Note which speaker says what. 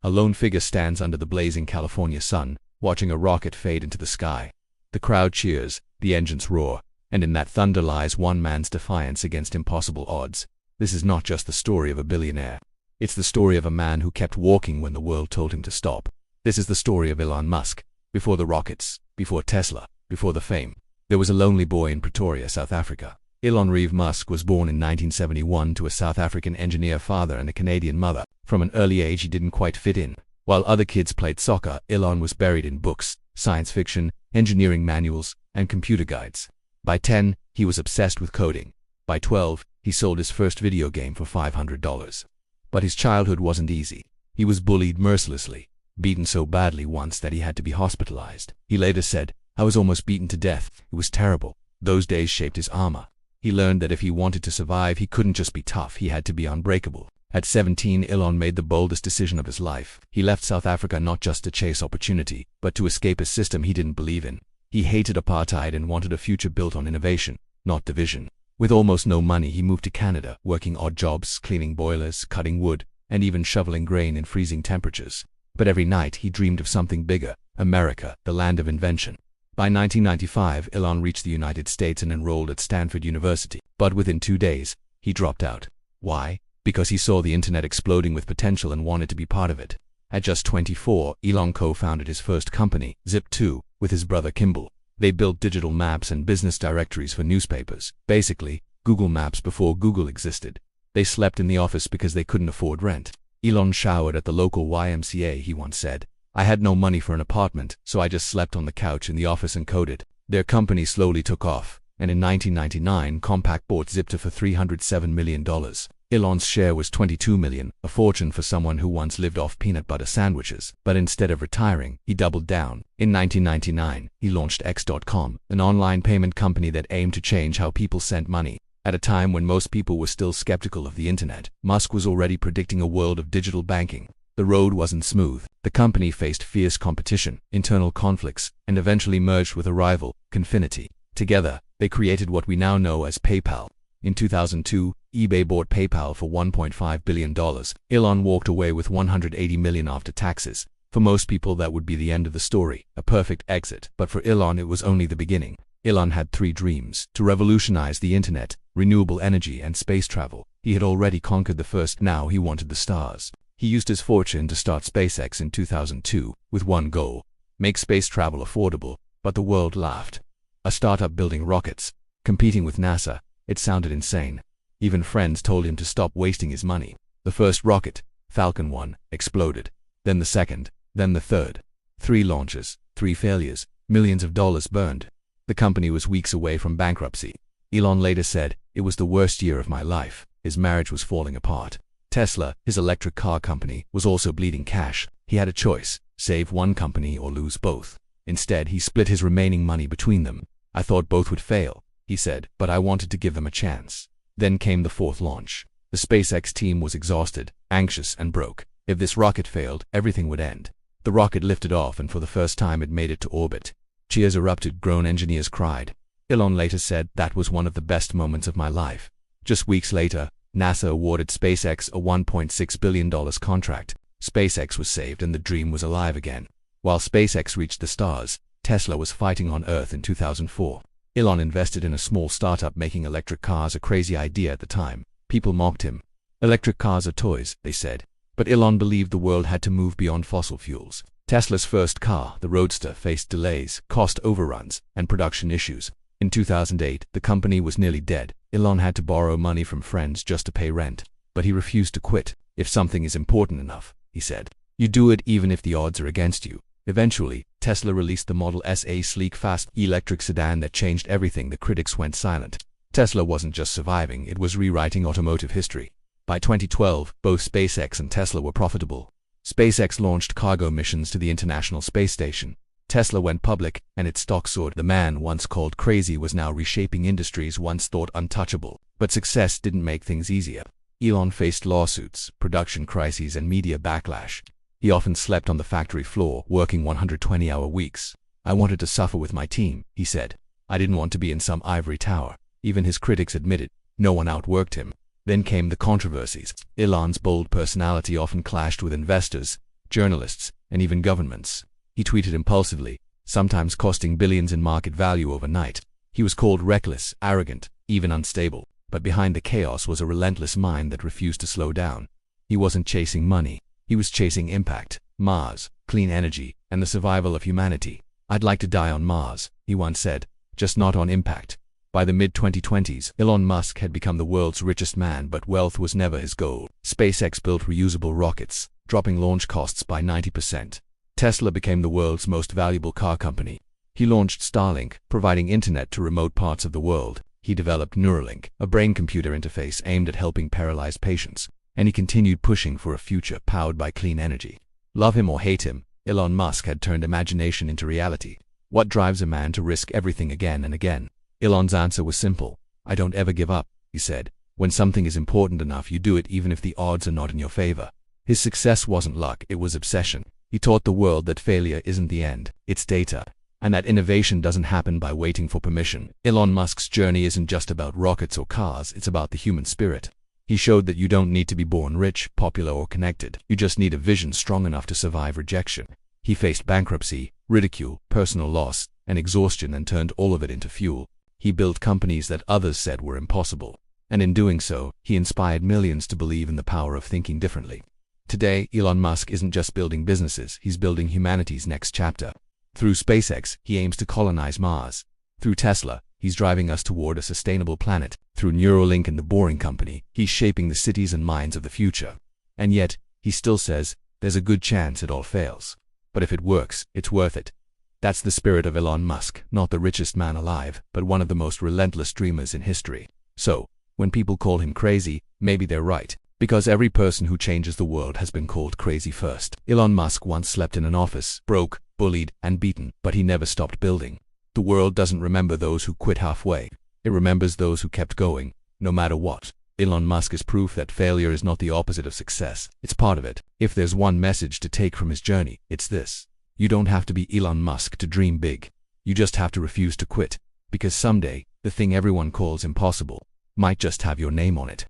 Speaker 1: A lone figure stands under the blazing California sun, watching a rocket fade into the sky. The crowd cheers, the engines roar, and in that thunder lies one man's defiance against impossible odds. This is not just the story of a billionaire. It's the story of a man who kept walking when the world told him to stop. This is the story of Elon Musk. Before the rockets, before Tesla, before the fame, there was a lonely boy in Pretoria, South Africa. Elon Reeve Musk was born in 1971 to a South African engineer father and a Canadian mother. From an early age he didn't quite fit in. While other kids played soccer, Elon was buried in books, science fiction, engineering manuals, and computer guides. By 10, he was obsessed with coding. By 12, he sold his first video game for $500. But his childhood wasn't easy. He was bullied mercilessly, beaten so badly once that he had to be hospitalized. He later said, "I was almost beaten to death. It was terrible." Those days shaped his armor. He learned that if he wanted to survive, he couldn't just be tough, he had to be unbreakable. At 17, Elon made the boldest decision of his life. He left South Africa not just to chase opportunity, but to escape a system he didn't believe in. He hated apartheid and wanted a future built on innovation, not division. With almost no money, he moved to Canada, working odd jobs, cleaning boilers, cutting wood, and even shoveling grain in freezing temperatures. But every night he dreamed of something bigger, America, the land of invention. By 1995, Elon reached the United States and enrolled at Stanford University. But within 2 days, he dropped out. Why? Because he saw the internet exploding with potential and wanted to be part of it. At just 24, Elon co-founded his first company, Zip2, with his brother Kimball. They built digital maps and business directories for newspapers. Basically, Google Maps before Google existed. They slept in the office because they couldn't afford rent. Elon showered at the local YMCA, he once said. "I had no money for an apartment, so I just slept on the couch in the office and coded." Their company slowly took off, and in 1999, Compaq bought Zip2 for $307 million. Elon's share was $22 million, a fortune for someone who once lived off peanut butter sandwiches. But instead of retiring, he doubled down. In 1999, he launched X.com, an online payment company that aimed to change how people sent money. At a time when most people were still skeptical of the internet, Musk was already predicting a world of digital banking. The road wasn't smooth. The company faced fierce competition, internal conflicts, and eventually merged with a rival, Confinity. Together, they created what we now know as PayPal. In 2002, eBay bought PayPal for $1.5 billion. Elon walked away with $180 million after taxes. For most people, that would be the end of the story, a perfect exit. But for Elon, it was only the beginning. Elon had 3 dreams: to revolutionize the internet, renewable energy, and space travel. He had already conquered the first, now he wanted the stars. He used his fortune to start SpaceX in 2002, with one goal: make space travel affordable. But the world laughed. A startup building rockets, competing with NASA. It sounded insane. Even friends told him to stop wasting his money. The first rocket, Falcon 1, exploded. Then the second, then the third. 3 launches, 3 failures, millions of dollars burned. The company was weeks away from bankruptcy. Elon later said, "It was the worst year of my life." His marriage was falling apart. Tesla, his electric car company, was also bleeding cash. He had a choice: save one company or lose both. Instead, he split his remaining money between them. "I thought both would fail," he said, "but I wanted to give them a chance." Then came the 4th launch. The SpaceX team was exhausted, anxious, and broke. If this rocket failed, everything would end. The rocket lifted off, and for the first time it made it to orbit. Cheers erupted, grown engineers cried. Elon later said, "That was one of the best moments of my life." Just weeks later, NASA awarded SpaceX a $1.6 billion contract. SpaceX was saved and the dream was alive again. While SpaceX reached the stars, Tesla was fighting on Earth in 2004. Elon invested in a small startup making electric cars, a crazy idea at the time. People mocked him. "Electric cars are toys," they said. But Elon believed the world had to move beyond fossil fuels. Tesla's first car, the Roadster, faced delays, cost overruns, and production issues. In 2008, the company was nearly dead. Elon had to borrow money from friends just to pay rent. But he refused to quit. "If something is important enough," he said, "you do it even if the odds are against you." Eventually, Tesla released the Model S, a sleek, fast electric sedan that changed everything. The critics went silent. Tesla wasn't just surviving, it was rewriting automotive history. By 2012, both SpaceX and Tesla were profitable. SpaceX launched cargo missions to the International Space Station. Tesla went public, and its stock soared. The man once called crazy was now reshaping industries once thought untouchable. But success didn't make things easier. Elon faced lawsuits, production crises, and media backlash. He often slept on the factory floor, working 120-hour weeks. "I wanted to suffer with my team," he said. "I didn't want to be in some ivory tower." Even his critics admitted no one outworked him. Then came the controversies. Elon's bold personality often clashed with investors. journalists, and even governments. He tweeted impulsively, sometimes costing billions in market value overnight. He was called reckless, arrogant, even unstable. But behind the chaos was a relentless mind that refused to slow down. He wasn't chasing money. He was chasing impact, Mars, clean energy, and the survival of humanity. "I'd like to die on Mars," he once said, "just not on impact." By the mid-2020s, Elon Musk had become the world's richest man, but wealth was never his goal. SpaceX built reusable rockets, dropping launch costs by 90%. Tesla became the world's most valuable car company. He launched Starlink, providing internet to remote parts of the world. He developed Neuralink, a brain-computer interface aimed at helping paralyzed patients. And he continued pushing for a future powered by clean energy. Love him or hate him, Elon Musk had turned imagination into reality. What drives a man to risk everything again and again? Elon's answer was simple. "I don't ever give up," he said. "When something is important enough, you do it even if the odds are not in your favor." His success wasn't luck, it was obsession. He taught the world that failure isn't the end, it's data. And that innovation doesn't happen by waiting for permission. Elon Musk's journey isn't just about rockets or cars, it's about the human spirit. He showed that you don't need to be born rich, popular, or connected. You just need a vision strong enough to survive rejection. He faced bankruptcy, ridicule, personal loss, and exhaustion and turned all of it into fuel. He built companies that others said were impossible. And in doing so, he inspired millions to believe in the power of thinking differently. Today, Elon Musk isn't just building businesses, he's building humanity's next chapter. Through SpaceX, he aims to colonize Mars. Through Tesla, he's driving us toward a sustainable planet. Through Neuralink and the Boring Company, he's shaping the cities and minds of the future. And yet, he still says, there's a good chance it all fails. But if it works, it's worth it. That's the spirit of Elon Musk, not the richest man alive, but one of the most relentless dreamers in history. So, when people call him crazy, maybe they're right. Because every person who changes the world has been called crazy first. Elon Musk once slept in an office, broke, bullied, and beaten, but he never stopped building. The world doesn't remember those who quit halfway. It remembers those who kept going, no matter what. Elon Musk is proof that failure is not the opposite of success. It's part of it. If there's one message to take from his journey, it's this. You don't have to be Elon Musk to dream big. You just have to refuse to quit. Because someday, the thing everyone calls impossible might just have your name on it.